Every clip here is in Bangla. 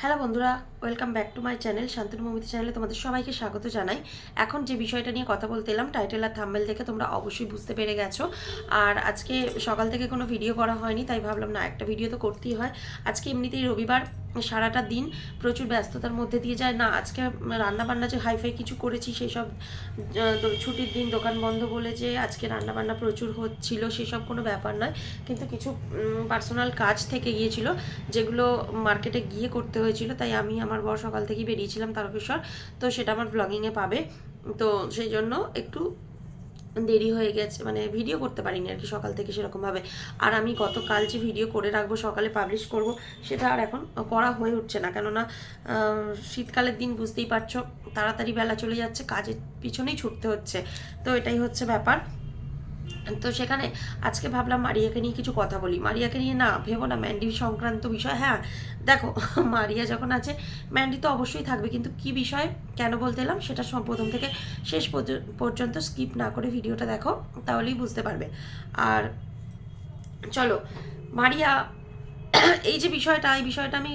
হ্যালো বন্ধুরা, welcome back to my channel Shantanu Mamita চ্যানেলে তোমাদের সবাইকে স্বাগত জানাই। এখন যে বিষয়টা নিয়ে কথা বলতে এলাম, টাইটেল আর থাম্বনেল দেখে তোমরা অবশ্যই বুঝতে পেরে গেছো। আর আজকে সকাল থেকে কোনো ভিডিও করা হয়নি, তাই ভাবলাম না একটা ভিডিও তো করতেই হয়। আজকে এমনিতেই রবিবার, সারাটা দিন প্রচুর ব্যস্ততার মধ্যে দিয়ে যায় না। আজকে রান্নাবান্না যে হাইফাই কিছু করেছি সেই সব ছুটির দিন দোকান বন্ধ বলে যে আজকে রান্নাবান্না প্রচুর হচ্ছিল সেসব কোনো ব্যাপার নয়, কিন্তু কিছু পার্সোনাল কাজ থেকে গিয়েছিল যেগুলো মার্কেটে গিয়ে করতে হয়েছিল, তাই আমি আমার বর সকাল থেকেই বেরিয়েছিলাম তারকেশ্বর। তো সেটা আমার ব্লগিংয়ে পাবে। তো সেই জন্য একটু দেরি হয়ে গেছে, মানে ভিডিও করতে পারিনি আর কি সকাল থেকে সেরকমভাবে। আর আমি গতকাল যে ভিডিও করে রাখবো সকালে পাবলিশ করব, সেটা আর এখন করা হয়ে উঠছে না, কেননা শীতকালের দিন বুঝতেই পারছো, তাড়াতাড়ি বেলা চলে যাচ্ছে, কাজের পিছনেই ছুটতে হচ্ছে। তো এটাই হচ্ছে ব্যাপার। তো সেখানে আজকে ভাবলাম মারিয়াকে নিয়ে কিছু কথা বলি। মারিয়াকে নিয়ে না ভেবো না ম্যান্ডি সংক্রান্ত বিষয়। হ্যাঁ দেখো, মারিয়া যখন আছে ম্যান্ডি তো অবশ্যই থাকবে, কিন্তু কি বিষয় কেন বলতে এলাম সেটা প্রথম থেকে শেষ পর্যন্ত স্কিপ না করে ভিডিওটা দেখো, তাহলেই বুঝতে পারবে। আর চলো, মারিয়া এই যে বিষয়টা, এই বিষয়টা আমি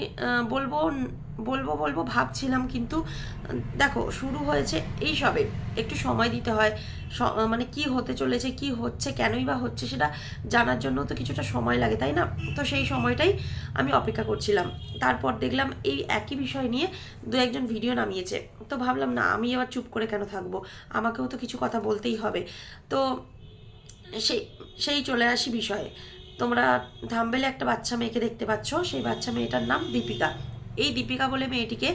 বলবো বলবো বলবো ভাবছিলাম, কিন্তু দেখো শুরু হয়েছে এই সবে, একটু সময় দিতে হয়। মানে কি হতে চলেছে, কি হচ্ছে, কেনই বা হচ্ছে সেটা জানার জন্য তো কিছুটা সময় লাগে, তাই না? তো সেই সময়টাই আমি অপেক্ষা করছিলাম। তারপর দেখলাম এই একই বিষয় নিয়ে দু একজন ভিডিও নামিয়েছে। তো ভাবলাম না, আমি আবার চুপ করে কেন থাকবো, আমাকেও তো কিছু কথা বলতেই হবে। তো সেই সেই চলে আসি বিষয়ে। তোমরা থাম্বনেলে একটা বাচ্চা মেয়েকে দেখতে পাচ্ছ, সেই বাচ্চা মেয়েটার নাম দীপিকা। এই দীপিকা বলে মেয়েটিকে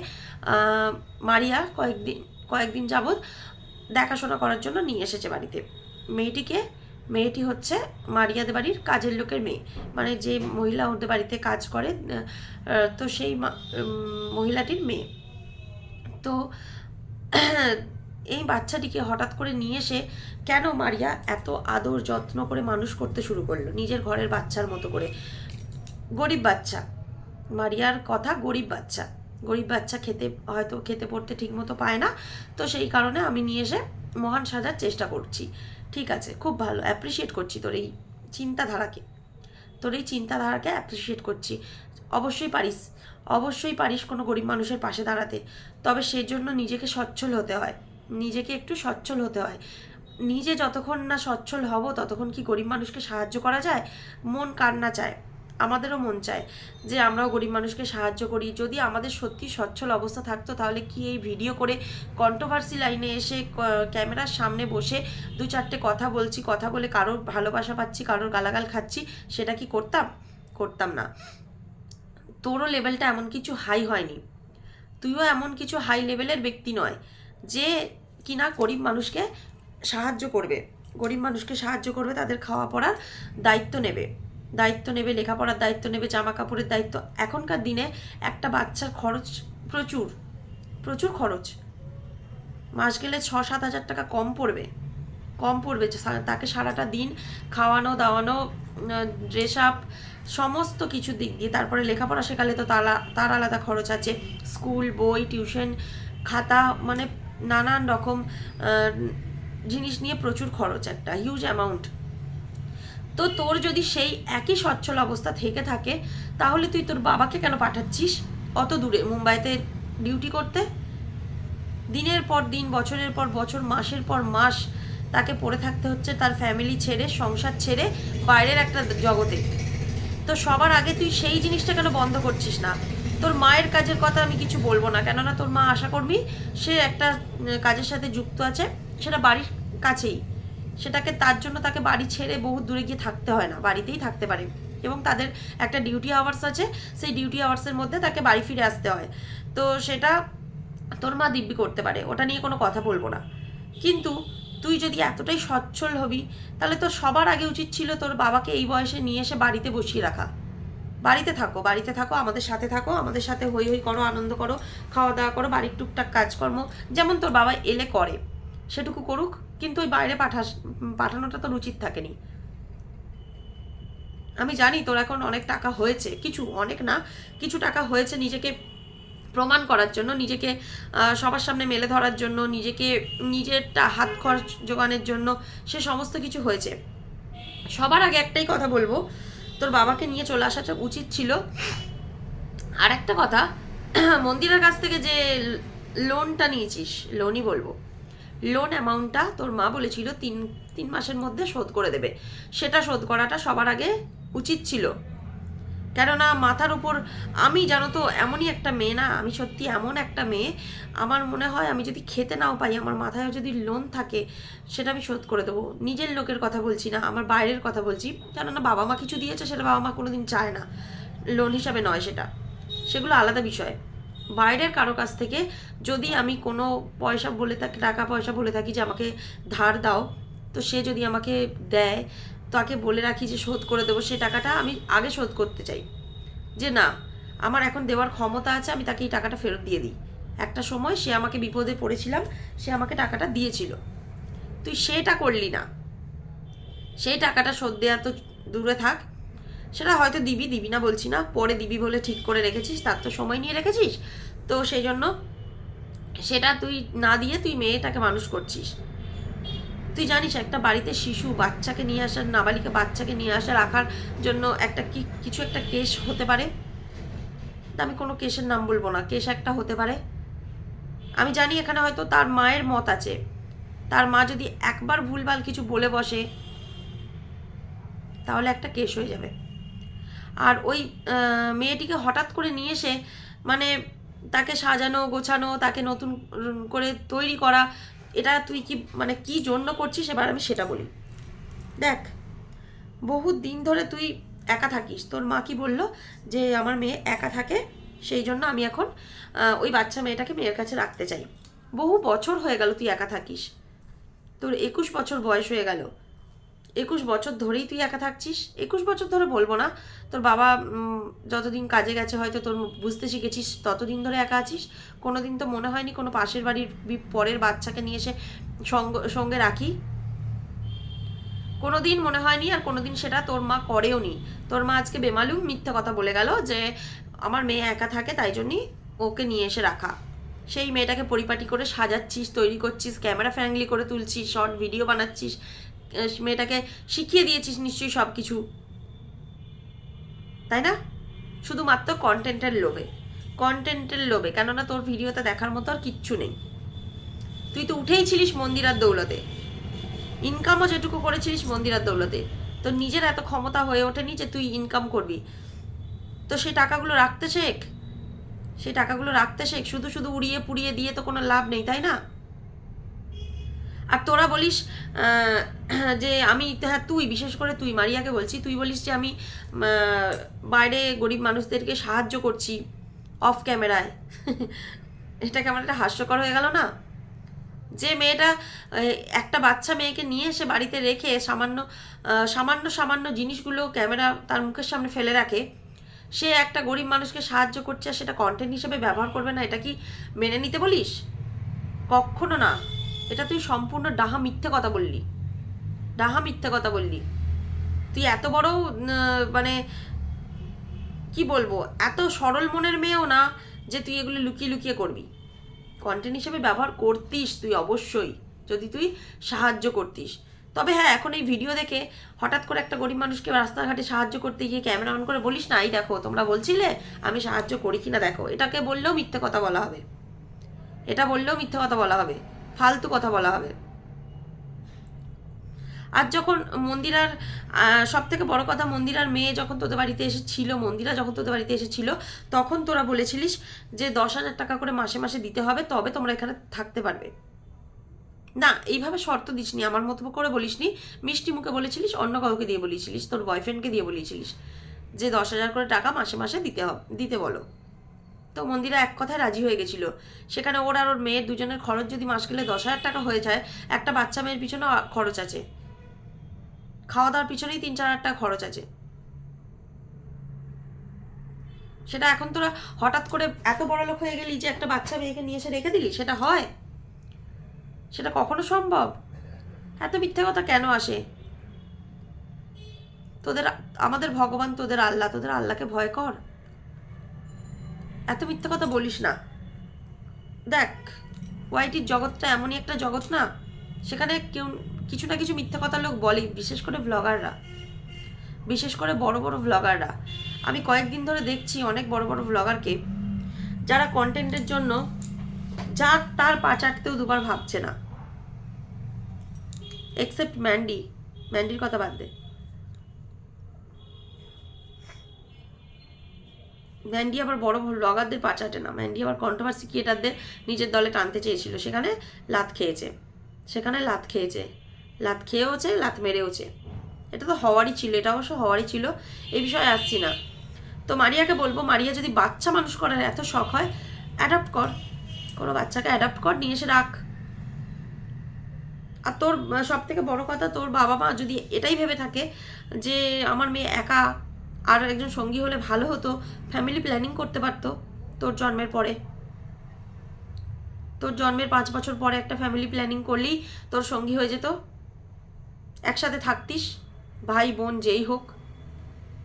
মারিয়া কয়েকদিন যাবৎ দেখাশোনা করার জন্য নিয়ে এসেছে বাড়িতে। মেয়েটি হচ্ছে মারিয়াদের বাড়ির কাজের লোকের মেয়ে, মানে যে মহিলা ওদের বাড়িতে কাজ করে, তো সেই মহিলাটির মেয়ে। তো এই বাচ্চাটিকে হঠাৎ করে নিয়ে এসে কেন মারিয়া এত আদর যত্ন করে মানুষ করতে শুরু করলো নিজের ঘরের বাচ্চার মতো করে। গরিব বাচ্চা, মারিয়ার কথা গরিব বাচ্চা, গরিব বাচ্চা খেতে পড়তে ঠিক মতো পায় না। তো সেই কারণে আমি নিয়ে এসে মহান সাজার চেষ্টা করছি। ঠিক আছে, খুব ভালো, অ্যাপ্রিসিয়েট করছি চিন্তাধারাকে তোর এই চিন্তাধারাকে অ্যাপ্রিসিয়েট করছি। অবশ্যই পারিস, অবশ্যই পারিস কোনো গরিব মানুষের পাশে দাঁড়াতে। তবে সেজন্য নিজেকে সচ্ছল হতে হয়, নিজেকে একটু সচ্ছল হতে হয়। নিজে যতক্ষণ না সচ্ছল হব ততক্ষণ কি গরিব মানুষকে সাহায্য করা যায়? মন কার না চায়, আমাদেরও মন চায় যে আমরাও গরিব মানুষকে সাহায্য করি। যদি আমাদের সত্যি সচ্ছল অবস্থা থাকতো তাহলে কি এই ভিডিও করে কন্ট্রোভার্সি লাইনে এসে ক্যামেরার সামনে বসে দু চারটে কথা বলছি, কথা বলে কারোর ভালোবাসা পাচ্ছি, কারোর গালাগাল খাচ্ছি, সেটা কি করতাম? করতাম না। তোরও লেভেলটা এমন কিছু হাই হয়নি, তুইও এমন কিছু হাই লেভেলের ব্যক্তি নয় যে কিনা গরিব মানুষকে সাহায্য করবে, গরিব মানুষকে সাহায্য করবে, তাদের খাওয়া পড়ার দায়িত্ব নেবে, লেখাপড়ার দায়িত্ব নেবে, জামা কাপড়ের দায়িত্ব। এখনকার দিনে একটা বাচ্চার খরচ প্রচুর, প্রচুর খরচ। মাস গেলে 6-7 হাজার টাকা কম পড়বে তাকে সারাটা দিন খাওয়ানো দাওয়ানো, ড্রেস আপ, সমস্ত কিছু দিক দিয়ে। তারপরে লেখাপড়া শেখালে তো তার আলাদা খরচ আছে, স্কুল, বই, টিউশন, খাতা, মানে নানান রকম জিনিস নিয়ে প্রচুর খরচ, একটা হিউজ অ্যামাউন্ট। তো তোর যদি সেই একই সচ্ছল অবস্থা থেকে থাকে তাহলে তুই তোর বাবাকে কেন পাঠাচ্ছিস অত দূরে মুম্বাইতে ডিউটি করতে? দিনের পর দিন, বছরের পর বছর, মাসের পর মাস তাকে পড়ে থাকতে হচ্ছে তার ফ্যামিলি ছেড়ে, সংসার ছেড়ে, বাইরের একটা জগতে। তো সবার আগে তুই সেই জিনিসটা কেন বন্ধ করছিস না? তোর মায়ের কাজের কথা আমি কিছু বলবো না, কেননা তোর মা আশাকর্মী, সে একটা কাজের সাথে যুক্ত আছে, সেটা বাড়ির কাছেই। তার জন্য তাকে বাড়ি ছেড়ে বহু দূরে গিয়ে থাকতে হয় না, বাড়িতেই থাকতে পারে। এবং তাদের একটা ডিউটি আওয়ার্স আছে, সেই ডিউটি আওয়ার্সের মধ্যে তাকে বাড়ি ফিরে আসতে হয়। তো সেটা তোর মা দিব্যি করতে পারে, ওটা নিয়ে কোনো কথা বলবো না। কিন্তু তুই যদি এতটাই সচ্ছল হবি তাহলে তোর সবার আগে উচিত ছিল তোর বাবাকে এই বয়সে নিয়ে এসে বাড়িতে বসিয়ে রাখা। বাড়িতে থাকো, আমাদের সাথে হই হই করো, আনন্দ করো, খাওয়া দাওয়া করো, বাড়ির টুকটাক কাজকর্ম যেমন তোর বাবা এলে করে সেটুকু করুক, কিন্তু ওই বাইরে পাঠানোটা তোর উচিত থাকেনি। আমি জানি তোর এখন অনেক টাকা হয়েছে, অনেক না, কিছু টাকা হয়েছে নিজেকে প্রমাণ করার জন্য, নিজেকে সবার সামনে মেলে ধরার জন্য, নিজের হাত খরচ জোগানোর জন্য, সে সমস্ত কিছু হয়েছে। সবার আগে একটাই কথা বলবো, তোর বাবাকে নিয়ে চলে আসাটা উচিত ছিল। আর একটা কথা, মন্দিরের কাছ থেকে যে লোনটা নিয়েছিস, লোনই বলবো, লোন অ্যামাউন্টটা তোর মা বলেছিল 3 মাসের মধ্যে শোধ করে দেবে। সেটা শোধ করাটা সবার আগে উচিত ছিল। কেননা মাথার উপর, আমি জানো তো এমনই একটা মেয়ে না, আমি সত্যি এমন একটা মেয়ে, আমার মনে হয় আমি যদি খেতে নাও পাই, আমার মাথায় যদি লোন থাকে সেটা আমি শোধ করে দেবো। নিজের লোকের কথা বলছি না, আমার বাইরের কথা বলছি। কেননা বাবা মা কিছু দিয়েছে, সেটা বাবা মা কোনোদিন চায় না, লোন হিসাবে নয়, সেগুলো আলাদা বিষয়। বাইরের কারো কাছ থেকে যদি আমি কোনো পয়সা বলে থাকি, টাকা পয়সা বলে থাকি যে আমাকে ধার দাও, তো সে যদি আমাকে দেয়, তাকে বলে রাখি যে শোধ করে দেবো, সেই টাকাটা আমি আগে শোধ করতে চাই, যে না আমার এখন দেওয়ার ক্ষমতা আছে, আমি তাকে এই টাকাটা ফেরত দিয়ে দিই। একটা সময় সে আমাকে বিপদে পড়েছিলাম, সে আমাকে টাকাটা দিয়েছিল, তুই সেটা করলি না। সেই টাকাটা শোধ দেওয়া তো দূরে থাক, সেটা হয়তো দিবি না বলছি না, পরে দিবি বলে ঠিক করে রেখেছিস, তার তো সময় নিয়ে রেখেছিস, তো সেই জন্য সেটা তুই না দিয়ে তুই মেয়েটাকে মানুষ করছিস। তুই জানিস একটা বাড়িতে শিশু বাচ্চাকে নিয়ে আসার, নাবালিকা বাচ্চাকে নিয়ে আসা রাখার জন্য একটা কিছু একটা কেস হতে পারে। আমি কোনো কেসের নাম বলবো না, কেস একটা হতে পারে। আমি জানি এখানে হয়তো তার মায়ের মত আছে, তার মা যদি একবার ভুলভাল কিছু বলে বসে তাহলে একটা কেস হয়ে যাবে। আর ওই মেয়েটিকে হঠাৎ করে নিয়ে এসে মানে তাকে সাজানো গোছানো, তাকে নতুন করে তৈরি করা, এটা তুই কি মানে কি জন্য করছিস এবার আমি সেটা বলি। দেখ, বহু দিন ধরে তুই একা থাকিস, তোর মা কি বললো যে আমার মেয়ে একা থাকে, সেই জন্য আমি এখন ওই বাচ্চা মেয়েটাকে মেয়ের কাছে রাখতে চাই। বহু বছর হয়ে গেল তুই একা থাকিস, তোর 21 বছর বয়স হয়ে গেল, 21 বছর ধরেই তুই একা থাকছিস। 21 বছর ধরে বলবো না, তোর বাবা যতদিন কাজে গেছে হয়তো তোর বুঝতে শিখেছিস, ততদিন ধরে একা আছিস। কোনোদিন তো মনে হয়নি কোনো পাশের বাড়ির পরের বাচ্চাকে নিয়ে এসে সঙ্গে রাখি, কোনোদিন মনে হয়নি, আর কোনোদিন সেটা তোর মা করেও নি। তোর মা আজকে বেমালুম মিথ্যে কথা বলে গেল যে আমার মেয়ে একা থাকে তাই জন্যই ওকে নিয়ে এসে রাখা। সেই মেয়েটাকে পরিপাটি করে সাজাচ্ছিস, তৈরি করছিস, ক্যামেরা ফ্র্যাঙ্কলি করে তুলছিস, শর্ট ভিডিও বানাচ্ছিস, মেয়েটাকে শিখিয়ে দিয়েছিস নিশ্চয়ই সব কিছু, তাই না? শুধুমাত্র কন্টেন্টের লোভে, কেননা তোর ভিডিওতে দেখার মতো আর কিচ্ছু নেই। তুই তো উঠেই ছিলিস মন্দিরার দৌলতে, ইনকামও যেটুকু করেছিলিস মন্দিরার দৌলতে। তোর নিজের এত ক্ষমতা হয়ে ওঠেনি যে তুই ইনকাম করবি, তো সেই টাকাগুলো রাখতে শেখ, শুধু শুধু উড়িয়ে পুড়িয়ে দিয়ে তো কোনো লাভ নেই, তাই না? আর তোরা বলিস যে আমি, হ্যাঁ তুই বিশেষ করে তুই মারিয়াকে বলছি, তুই বলিস যে আমি বাইরে গরিব মানুষদেরকে সাহায্য করছি অফ ক্যামেরায়। এটা কেমন একটা হাস্যকর হয়ে গেল না? যে মেয়েটা একটা বাচ্চা মেয়েকে নিয়ে এসে বাড়িতে রেখে সামান্য জিনিসগুলো ক্যামেরা তার মুখের সামনে ফেলে রাখে, সে একটা গরিব মানুষকে সাহায্য করছে আর সেটা কন্টেন্ট হিসেবে ব্যবহার করবে না, এটা কি মেনে নিতে বলিস? কখনো না। এটা তুই সম্পূর্ণ ডাহা মিথ্যে কথা বললি। তুই এত বড় মানে কি বলবো, এত সরল মনের মেয়েও না যে তুই এগুলো লুকিয়ে লুকিয়ে করবি। কন্টেন্ট হিসেবে ব্যবহার করতিস তুই অবশ্যই, যদি তুই সাহায্য করতিস। তবে হ্যাঁ, এখন এই ভিডিও দেখে হঠাৎ করে একটা গরিব মানুষকে রাস্তাঘাটে সাহায্য করতে গিয়ে ক্যামেরা অন করে বলিস না, এই দেখো তোমরা বলছিলে আমি সাহায্য করি কিনা দেখো, এটাকে বললেও মিথ্যে কথা বলা হবে, ফালতু কথা বলা হবে। আর যখন মন্দিরার সব থেকে বড় কথা, মন্দিরার মেয়ে যখন তোদের বাড়িতে এসেছিল, তখন তোরা বলেছিলিস যে 10,000 টাকা করে মাসে মাসে দিতে হবে, তবে তোমরা এখানে থাকতে পারবে না। এইভাবে শর্ত দিসনি, আমার মতো করে বলিসনি, মিষ্টি মুখে বলেছিলিস, অন্য কাউকে দিয়ে বলিয়েছিলিস, তোর বয়ফ্রেন্ডকে দিয়ে বলিয়েছিলিস যে 10,000 করে টাকা মাসে মাসে দিতে বলো। তো মন্দিরা এক কথায় রাজি হয়ে গেছিল। সেখানে ওর আর ওর মেয়ের দুজনের খরচ যদি মাস গেলে 10,000 টাকা হয়ে যায়, একটা বাচ্চা মেয়ের পিছনে খরচ আছে, খাওয়া দাওয়ার পিছনেই 3-4 টাকা খরচ আছে। সেটা এখন তোরা হঠাৎ করে এত বড় লোক হয়ে গেলি যে একটা বাচ্চা মেয়েকে নিয়ে এসে রেখে দিলি, সেটা হয়? সেটা কখনো সম্ভব? এত মিথ্যে কথা কেন আসে? আমাদের ভগবান তোদের আল্লাহকে ভয় কর, এত মিথ্যে কথা বলিস না। দেখ, ওয়াইটির জগৎটা এমনই একটা জগৎ না, সেখানে কেউ কিছু না কিছু মিথ্যে কথা লোক বলে, বিশেষ করে বড় বড় ব্লগাররা। আমি কয়েকদিন ধরে দেখছি অনেক বড় বড় ব্লগারকে যারা কন্টেন্টের জন্য যার তার পা চাটতেও দুবার ভাবছে না, এক্সেপ্ট ম্যান্ডির কথা বাদ দে। ম্যান্ডি আবার বড় ব্লগারদের পা চাটে না, ম্যান্ডি আবার কন্ট্রোভার্সি ক্রিয়েটারদের নিজের দলে টানতে চেয়েছিল, সেখানে লাত খেয়েছে, লাত খেয়েওছে, লাত মেরেওছে। এটা তো হওয়ারই ছিল, এটা অবশ্য হওয়ারই ছিল, এই বিষয়ে আসছি না। তো মারিয়াকে বলবো, মারিয়া যদি বাচ্চা মানুষ করার এত শখ হয়, অ্যাডাপ্ট কর, কোনো বাচ্চাকে অ্যাডাপ্ট কর, নিয়ে এসে রাখ। আর তোর সব থেকে বড় কথা, তোর বাবা মা যদি এটাই ভেবে থাকে যে আমার মেয়ে একা, আর একজন সঙ্গী হলে ভালো হতো, ফ্যামিলি প্ল্যানিং করতে পারতো তোর জন্মের পরে। তোর জন্মের 5 বছর পরে একটা ফ্যামিলি প্ল্যানিং করলেই তোর সঙ্গী হয়ে যেত, একসাথে থাকতিস, ভাই বোন যেই হোক,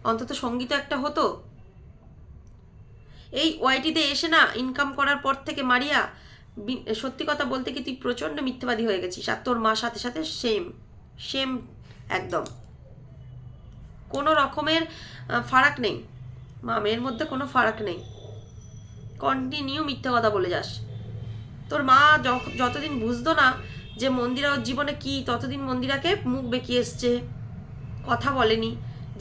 অন্তত সঙ্গী তো একটা হতো। এই ওয়াইটিতে এসে না ইনকাম করার পর থেকে মারিয়া, সত্যি কথা বলতে কি তুই প্রচণ্ড মিথ্যাবাদী হয়ে গেছিস, আর তোর মা সাথে সাথে সেম একদম, কোনো রকমের ফারাক নেই, মা মেয়ের মধ্যে কোনো ফারাক নেই, কন্টিনিউ মিথ্যা কথা বলে যাস। তোর মা যতদিন বুঝতো না যে মন্দিরা ওর জীবনে কি, ততদিন মন্দিরাকে মুখ বেঁকিয়ে এসছে, কথা বলেনি।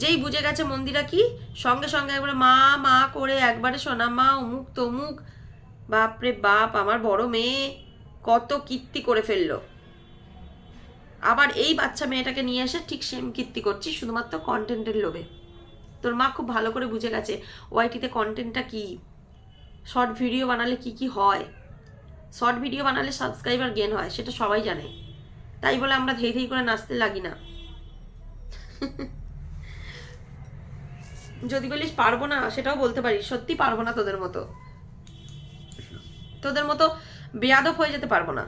যেই বুঝে গেছে মন্দিরা কি, সঙ্গে সঙ্গে একবারে মা মা করে একবারে সোনা মা অমুক তমুক, বাপরে বাপ, আমার বড় মেয়ে কত কীর্তি করে ফেললো। আবার এই বাচ্চা মেয়েটাকে নিয়ে এসে ঠিক সেম কীর্তি করছিস শুধুমাত্র কন্টেন্টের লোভে। তোর মা খুব ভালো করে বুঝে গেছে ওয়াইটিতে কন্টেন্টটা কি, শর্ট ভিডিও বানালে কি হয়, শর্ট ভিডিও বানালে সাবস্ক্রাইবার গেন হয়, সেটা সবাই জানে। তাই বলে আমরা ধেই ধেই করে নাচতে লাগি না। যদি বলিস পারবো না, সেটাও বলতে পারিস, সত্যি পারবো না, তোদের মতো বেয়াদব হয়ে যেতে পারবো না।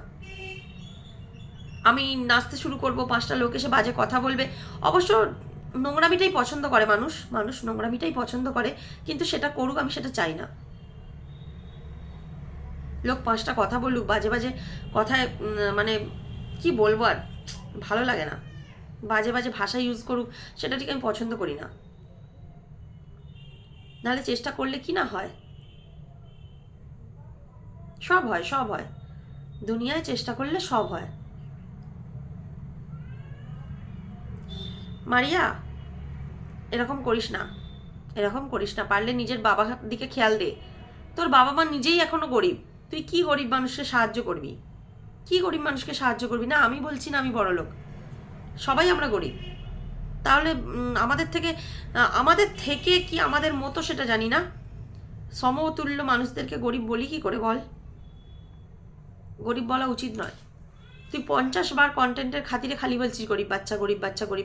আমি নাচতে শুরু করব, 5টা লোক এসে বাজে কথা বলবে, অবশ্য নোংরামিটাই পছন্দ করে মানুষ নোংরামিটাই পছন্দ করে, কিন্তু সেটা করুক, আমি সেটা চাই না। লোক 5টা কথা বলুক, বাজে বাজে কথায়, মানে কি বলবো, আর ভালো লাগে না, বাজে বাজে ভাষা ইউজ করুক, সেটা ঠিক আমি পছন্দ করি না। নাহলে চেষ্টা করলে কি না হয়, সব হয়, দুনিয়ায় চেষ্টা করলে সব হয়। মারিয়া, এরকম করিস না, পারলে নিজের বাবার দিকে খেয়াল দে। তোর বাবা মা নিজেই এখনো গরিব, তুই কি গরিব মানুষকে সাহায্য করবি? না আমি বলছি না আমি বড় লোক, সবাই আমরা গরিব। তাহলে আমাদের থেকে কি আমাদের মতো সেটা জানি না, সমতুল্য মানুষদেরকে গরিব বলি কি করে বল? গরিব বলা উচিত নয়। তুই 50 বার কন্টেন্টের খাতিরে খালি বলছিস গরিব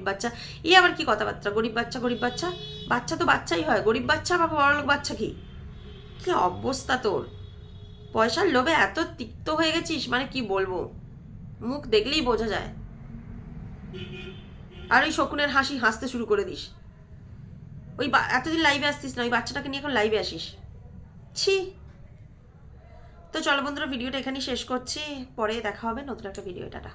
বাচ্চা। এ আবার কি কথাবার্তা, গরিব বাচ্চা? বাচ্চা তো বাচ্চাই হয়, গরিব বাচ্চা বা বড়লোক বাচ্চা কি অবস্থা তোর? পয়সার লোভে এত তিক্ত হয়ে গেছিস, মানে কি বলবো, মুখ দেখলেই বোঝা যায়। আর ওই শকুনের হাসতে শুরু করে দিস, ওই এতদিন লাইভে আসতিস না, ওই বাচ্চাটাকে নিয়ে এখন লাইভে আসিস, ছি। তো চলো বন্ধুরা, ভিডিওটা এখানেই শেষ করছি, পরে দেখা হবে নতুন একটা ভিডিও। টাটা।